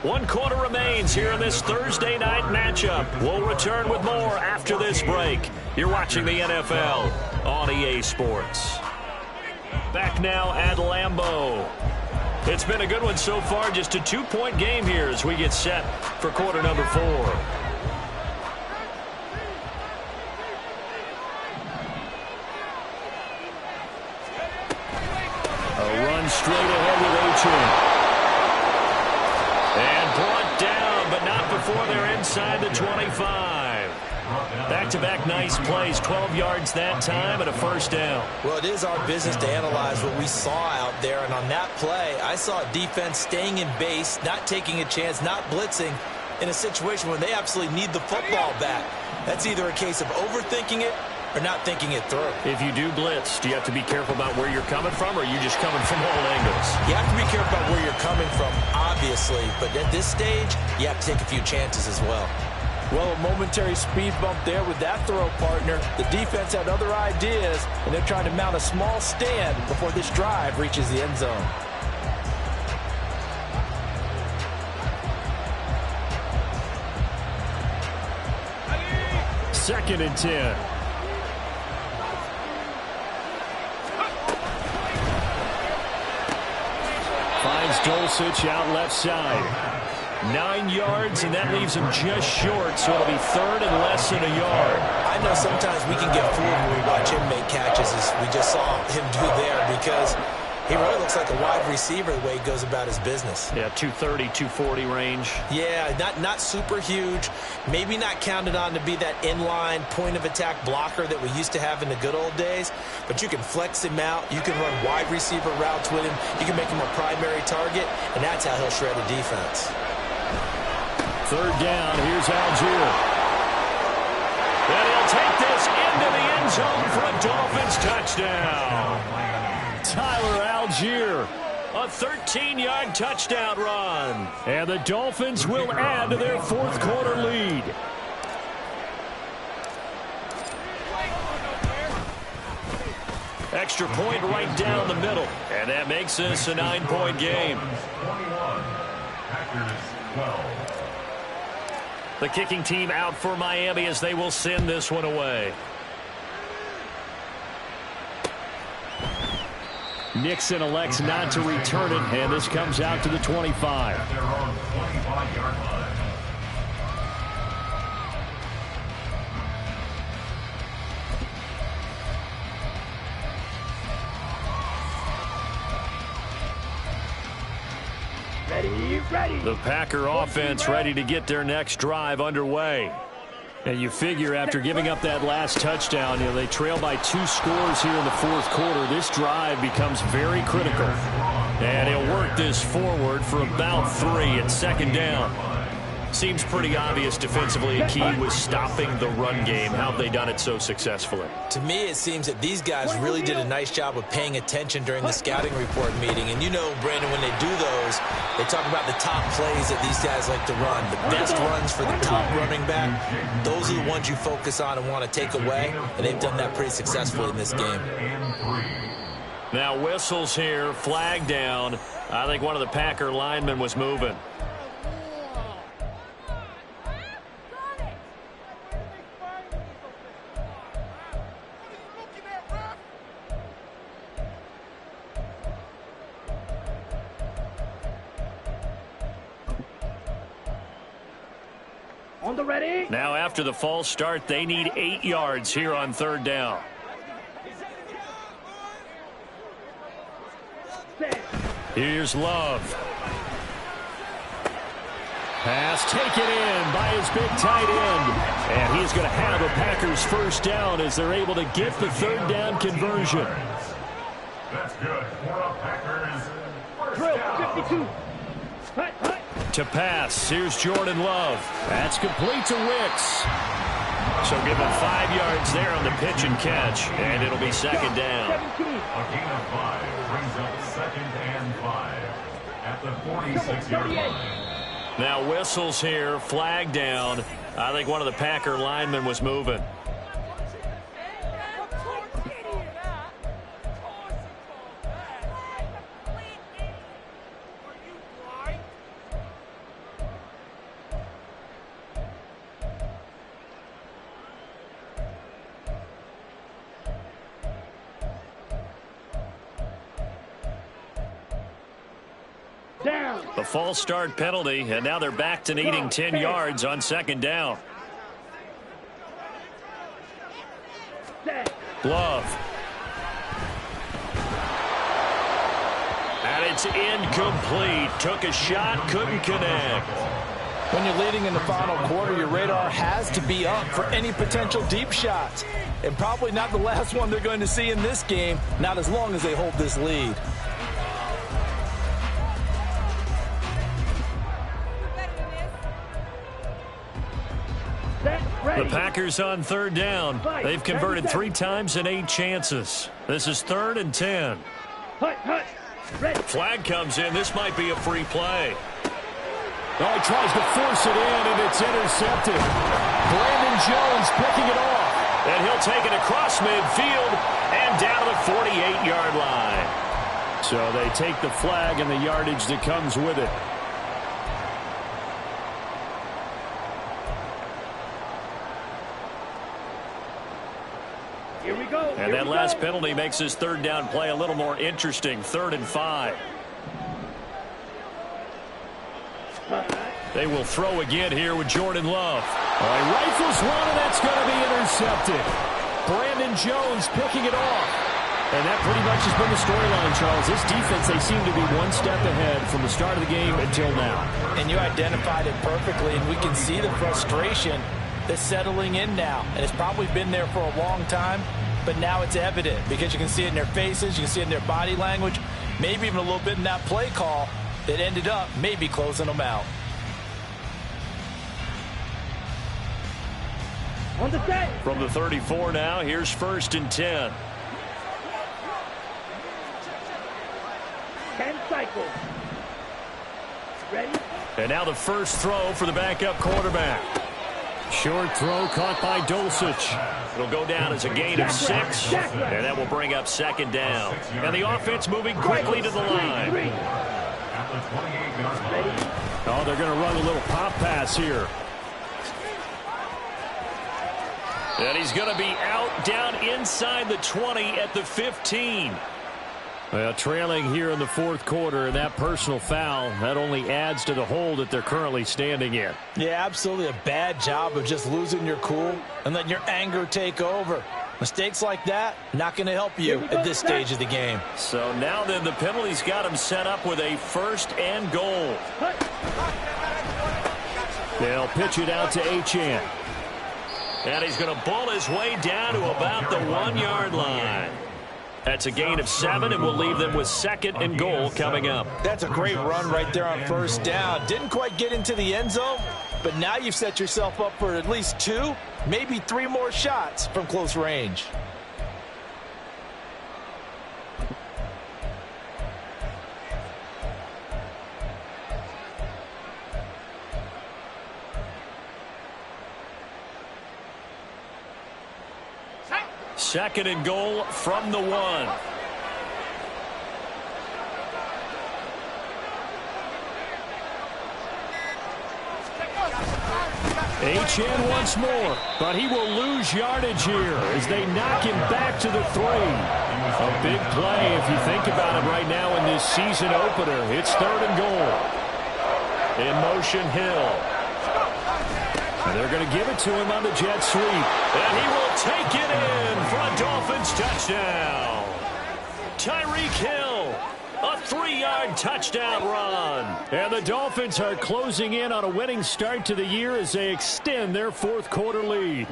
S2: One quarter remains here in this Thursday night matchup. We'll return with more after this break. You're watching the NFL on EA Sports. Back now at Lambeau. It's been a good one so far, just a 2-point game here as we get set for quarter number 4. A run straight ahead with Achane. And brought down, but not before they're inside the 25. Back-to-back nice plays, 12 yards that time and a first down.
S6: Well, it is our business to analyze what we saw out there, and on that play, I saw a defense staying in base, not taking a chance, not blitzing in a situation where they absolutely need the football back. That's either a case of overthinking it or not thinking it through.
S2: If you do blitz, do you have to be careful about where you're coming from, or are you just coming from all angles?
S6: You have to be careful about where you're coming from, obviously, but at this stage, you have to take a few chances as well.
S5: Well, a momentary speed bump there with that throw, partner. The defense had other ideas, and they're trying to mount a small stand before this drive reaches the end zone.
S2: Second and 10. Finds Dulcich out left side. 9 yards, and that leaves him just short, so it'll be third and less than a yard.
S6: I know sometimes we can get fooled when we watch him make catches, as we just saw him do there, because he really looks like a wide receiver the way he goes about his business.
S2: Yeah, 230, 240 range.
S6: Yeah, not super huge. Maybe not counted on to be that inline point-of-attack blocker that we used to have in the good old days, but you can flex him out. You can run wide receiver routes with him. You can make him a primary target, and that's how he'll shred a defense.
S2: Third down, here's Algier. And he'll take this into the end zone for a Dolphins touchdown. Tyler Algier, a 13-yard touchdown run. And the Dolphins will add to their fourth quarter lead. Extra point right down the middle. And that makes this a 9-point game.
S3: 21. Packers 12.
S2: The kicking team out for Miami as they will send this one away. Nixon elects not to return it, and this comes out to the 25.
S3: At their own 25-yard line.
S4: Ready.
S2: The Packer offense ready to get their next drive underway. And you figure after giving up that last touchdown, they trail by 2 scores here in the fourth quarter. This drive becomes very critical. And he'll work this forward for about 3 at second down. Seems pretty obvious defensively a key was stopping the run game. How have they done it so successfully?
S6: To me, it seems that these guys really did a nice job of paying attention during the scouting report meeting. And you know, Brandon, when they do those, they talk about the top plays that these guys like to run. The best runs for the top running back, those are the ones you focus on and want to take away. And they've done that pretty successfully in this game.
S2: Now whistles here, flag down. I think one of the Packer linemen was moving.
S4: On the ready.
S2: Now after the false start, they need 8 yards here on third down. Here's Love. Pass taken in by his big tight end. And he's going to have a Packers first down as they're able to get the third down conversion.
S3: That's good for a Packers first
S4: Drill,
S3: down.
S4: 52. Hut, hut.
S2: To pass, here's Jordan Love. That's complete to Wicks. So give him 5 yards there on the pitch and catch, and it'll be second down.
S4: 17.
S3: A gain of 5 brings up 2nd and 5 at the 46-yard line.
S2: Now whistles here, flag down. I think one of the Packer linemen was moving.
S4: Down.
S2: The false start penalty, and now they're back to needing 10 yards on second down.
S4: Set.
S2: Love. And it's incomplete. Took a shot, couldn't connect.
S5: When you're leading in the final quarter, your radar has to be up for any potential deep shots. And probably not the last one they're going to see in this game, not as long as they hold this lead.
S2: The Packers on third down. They've converted 3 times in 8 chances. This is 3rd and 10. Flag comes in. This might be a free play.
S7: Oh, he tries to force it in, and it's intercepted. Brandon Jones picking it off.
S2: And he'll take it across midfield and down to the 48-yard line.
S7: So they take the flag and the yardage that comes with it.
S4: Here we go.
S2: And that last penalty makes his third down play a little more interesting. 3rd and 5. They will throw again here with Jordan Love.
S7: All right, rifles one, and that's going to be intercepted. Brandon Jones picking it off.
S2: And that pretty much has been the storyline, Charles. This defense, they seem to be one step ahead from the start of the game until now.
S5: And you identified it perfectly, and we can see the frustration that's settling in now. And it's probably been there for a long time, but now it's evident because you can see it in their faces, you can see it in their body language, maybe even a little bit in that play call that ended up maybe closing them out.
S4: On the set.
S2: From the 34 now, here's 1st and 10.
S4: 10 cycles. Ready?
S2: And now the first throw for the backup quarterback.
S7: Short throw caught by Dulcich.
S2: It'll go down as a gain of 6, and that will bring up 2nd down. And the offense moving quickly to the line.
S7: Oh, they're going to run a little pop pass here.
S2: And he's going to be out down inside the 20 at the 15.
S7: Well, trailing here in the 4th quarter, and that personal foul, that only adds to the hole that they're currently standing in.
S5: Yeah, absolutely a bad job of just losing your cool and letting your anger take over. Mistakes like that, not going to help you at this stage of the game.
S2: So now then, the penalty's got him set up with a 1st and goal.
S7: They'll pitch it out to Achane.
S2: And he's going to bull his way down to about the 1-yard line. That's a gain of 7, and we'll leave them with 2nd and goal coming up.
S5: That's a great run right there on 1st down. Didn't quite get into the end zone, but now you've set yourself up for at least 2, maybe 3 more shots from close range.
S2: Second and goal from the 1.
S7: Achane once more, but he will lose yardage here as they knock him back to the 3. A big play if you think about it right now in this season opener. It's 3rd and goal.
S2: In motion, Hill.
S7: And they're going to give it to him on the jet sweep.
S2: And he will take it in for a Dolphins touchdown. Tyreek Hill, a 3-yard touchdown run.
S7: And the Dolphins are closing in on a winning start to the year as they extend their 4th quarter lead.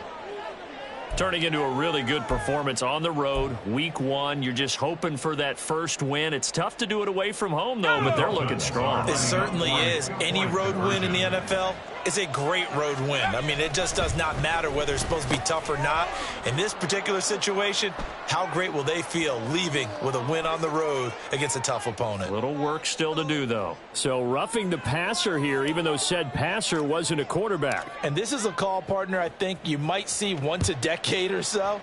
S2: Turning into a really good performance on the road. Week 1, you're just hoping for that first win. It's tough to do it away from home, though, but they're looking strong.
S6: It certainly is. Any road win in the NFL is a great road win. I mean, it just does not matter whether it's supposed to be tough or not. In this particular situation, how great will they feel leaving with a win on the road against a tough opponent?
S2: Little work still to do, though.
S7: So roughing the passer here, even though said passer wasn't a quarterback.
S5: And this is a call, partner, I think you might see once a decade or so.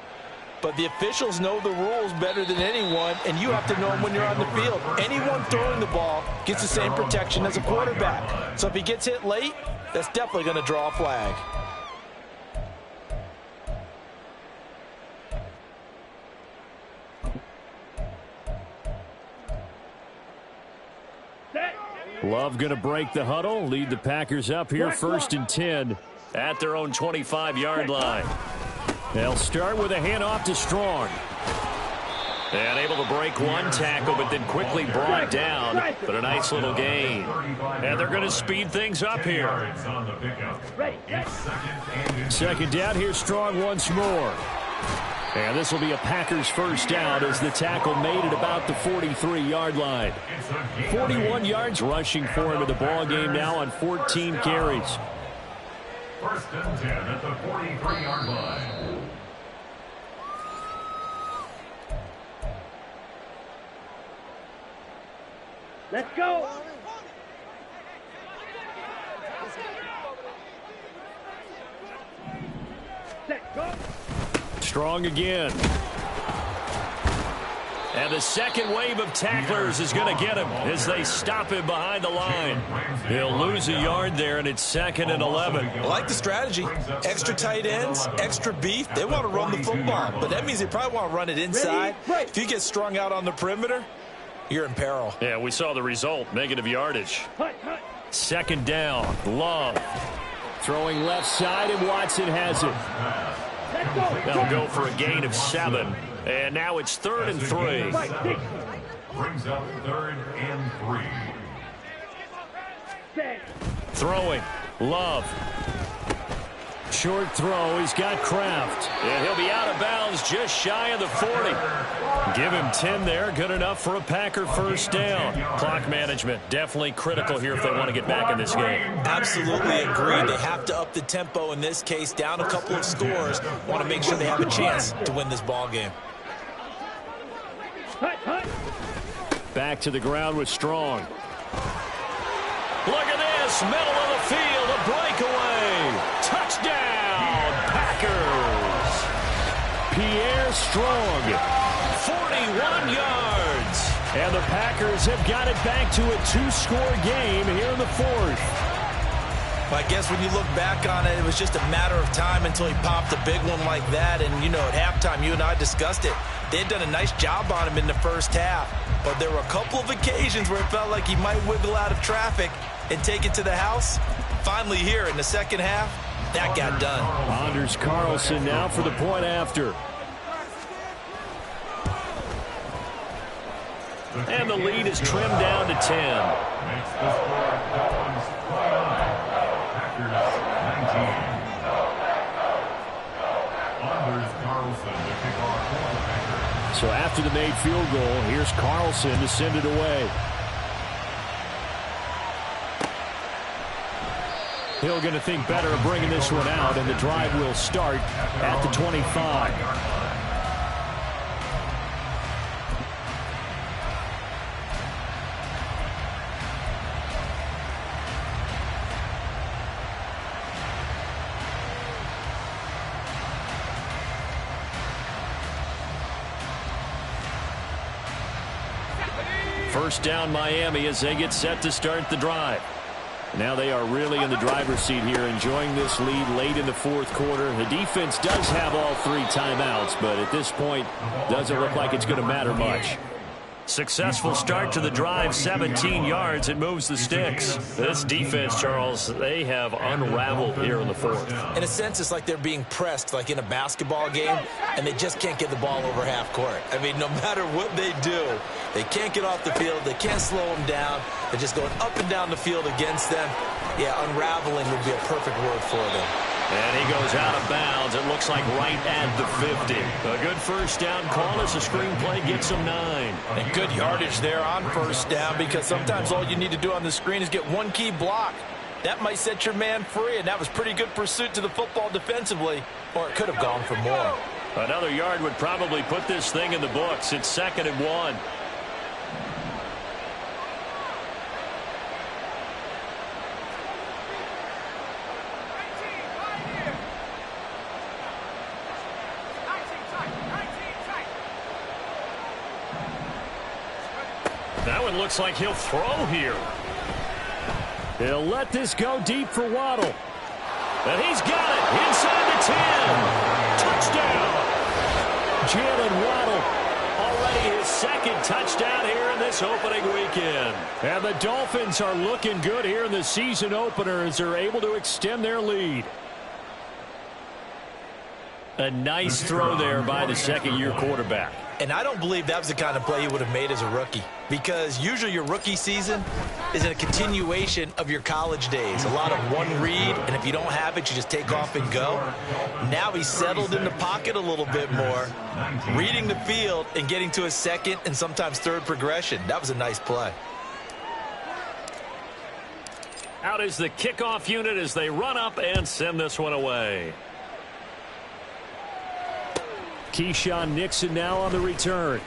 S5: But the officials know the rules better than anyone, and you have to know them when you're on the field. Anyone throwing the ball gets the same protection as a quarterback. So if he gets hit late, that's definitely going to draw a flag.
S7: Love going to break the huddle, lead the Packers up here 1st and 10
S2: at their own 25-yard line.
S7: They'll start with a handoff to Strong.
S2: And able to break one tackle, but then quickly brought down. But a nice little gain. And they're going to speed things up here. Second down here, strong once more. And this will be a Packers first down as the tackle made it about the 43-yard line. 41 yards rushing for him in the ball game now on 14 carries.
S3: First and 10 at the 43-yard line.
S4: Let's go. Set, go.
S2: Strong again. And the second wave of tacklers is going to get him as they stop him behind the line. He'll lose a yard there, and it's 2nd and 11.
S6: I like the strategy. Extra tight ends, extra beef. They want to run the football, but that means they probably want to run it inside. If you get strung out on the perimeter, you're in peril.
S2: Yeah, we saw the result, negative yardage. Second down, Love. Throwing left side, and Watson has it. They'll go for a gain of 7. And now it's 3rd and 3.
S3: Brings up 3rd and 3.
S2: Throwing, Love. Short throw, he's got Kraft. And he'll be out of bounds just shy of the 40. Give him 10 there, good enough for a Packer first down. Clock management, definitely critical here if they want to get back in this game.
S6: Absolutely agree. They have to up the tempo in this case, down a couple of scores. Want to make sure they have a chance to win this ball game.
S2: Back to the ground with Strong. Look at this, middle of the field, a breakaway. Touchdown, Packers. Pierre Strong, 41 yards. And the Packers have got it back to a 2-score game here in the 4th.
S6: Well, I guess when you look back on it, it was just a matter of time until he popped a big one like that. And, you know, at halftime, you and I discussed it. They had done a nice job on him in the first half. But there were a couple of occasions where it felt like he might wiggle out of traffic and take it to the house. Finally here in the second half, that got done.
S2: Anders Carlson now for the point after. And the lead is trimmed down to 10.
S3: Makes the score Dolphins 29, Packers 19. Anders Carlson to kick off for the Packers.
S2: So after the made field goal, here's Carlson to send it away. Hill going to think better of bringing this one out, and the drive will start at the 25. First down Miami as they get set to start the drive. Now they are really in the driver's seat here, enjoying this lead late in the 4th quarter. The defense does have all 3 timeouts, but at this point, doesn't look like it's going to matter much. Successful start to the drive, 17 yards. It moves the sticks. This defense, Charles, they have unraveled here in the 4th.
S6: In a sense, it's like they're being pressed like in a basketball game, and they just can't get the ball over half court. I mean, no matter what they do, they can't get off the field. They can't slow them down. They're just going up and down the field against them. Yeah, unraveling would be a perfect word for them.
S2: And he goes out of bounds. It looks like right at the 50. A good first down call as the screenplay gets him 9.
S5: And good yardage there on first down, because sometimes all you need to do on the screen is get one key block. That might set your man free, and that was pretty good pursuit to the football defensively, or it could have gone for more.
S2: Another yard would probably put this thing in the books. It's 2nd and 1. That one looks like he'll throw here. He'll let this go deep for Waddle. And he's got it inside the 10. Touchdown. Jalen Waddle, already his 2nd touchdown here in this opening weekend. And the Dolphins are looking good here in the season opener as they're able to extend their lead. A nice throw there by the second-year quarterback.
S6: And I don't believe that was the kind of play he would have made as a rookie, because usually your rookie season is a continuation of your college days. A lot of one read, and if you don't have it, you just take off and go. Now he's settled in the pocket a little bit more, reading the field and getting to a second and sometimes third progression. That was a nice play.
S2: Out is the kickoff unit as they run up and send this one away. Keyshawn Nixon now on the return.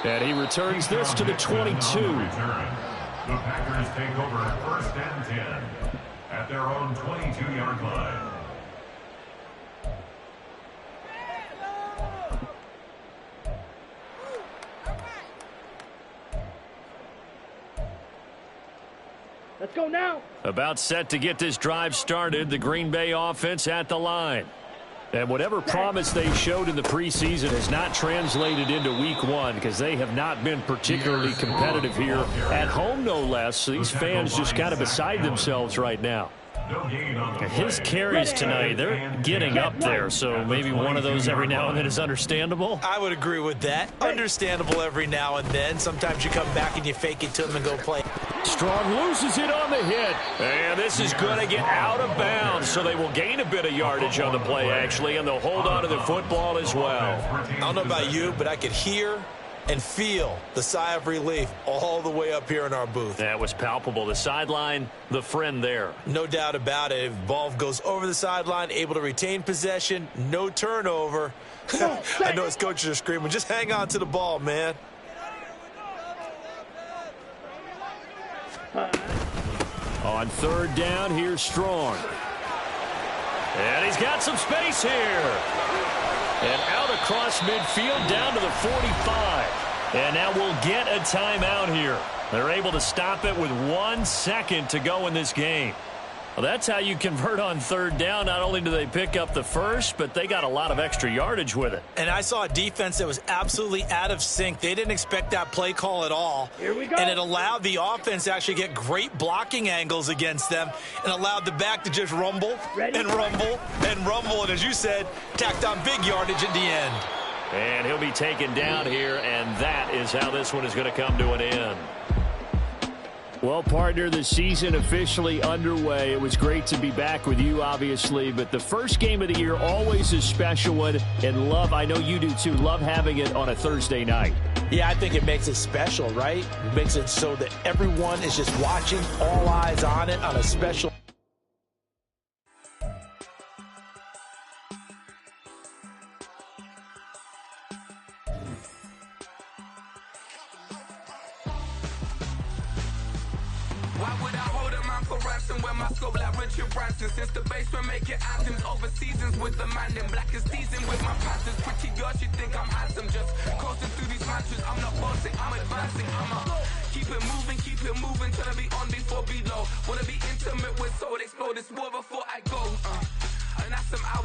S2: And he returns this to the 22.
S3: The Packers take over 1st and 10 at their own 22-yard line.
S4: Let's go now.
S2: About set to get this drive started. The Green Bay offense at the line. And whatever promise they showed in the preseason has not translated into week one, because they have not been particularly competitive here at home, no less. These fans just kind of beside themselves right now. His carries tonight, they're getting up there, so maybe one of those every now and then is understandable.
S6: I would agree with that. Understandable every now and then. Sometimes you come back and you fake it to him and go play.
S2: Strong loses it on the hit. And this is going to get out of bounds, so they will gain a bit of yardage on the play, actually, and they'll hold on to the football as well.
S6: I don't know about you, but I could hear and feel the sigh of relief all the way up here in our booth.
S2: That was palpable. The sideline, the friend there.
S6: No doubt about it. If ball goes over the sideline, able to retain possession, no turnover. I know his coaches are screaming, just hang on to the ball, man.
S2: On third down, here's Strong. And he's got some space here. And out across midfield down to the 45. And now we'll get a timeout here. They're able to stop it with 1 second to go in this game. Well, that's how you convert on third down. Not only do they pick up the first, but they got a lot of extra yardage with it.
S6: And I saw a defense that was absolutely out of sync. They didn't expect that play call at all.
S4: Here we go.
S6: And it allowed the offense to actually get great blocking angles against them and allowed the back to just rumble and rumble and rumble. And as you said, tacked on big yardage at the end.
S2: And he'll be taken down here, and that is how this one is going to come to an end. Well, partner, the season officially underway. It was great to be back with you, obviously, but the first game of the year always a special one, and I know you do too, love having it on a Thursday night.
S6: Yeah, I think it makes it special, right? It makes it so that everyone is just watching, all eyes on it on a special.
S8: Why would I hold a man for ransom when my scope like Richard Branson? Since the basement making items over seasons with the man in black is teasing with my passes. Pretty girl, she think I'm handsome. Just coasting through these matches. I'm not bossing, I'm advancing. Keep it moving till I be on before below. Wanna be intimate with soul, explode this war before I go. And that's some hours.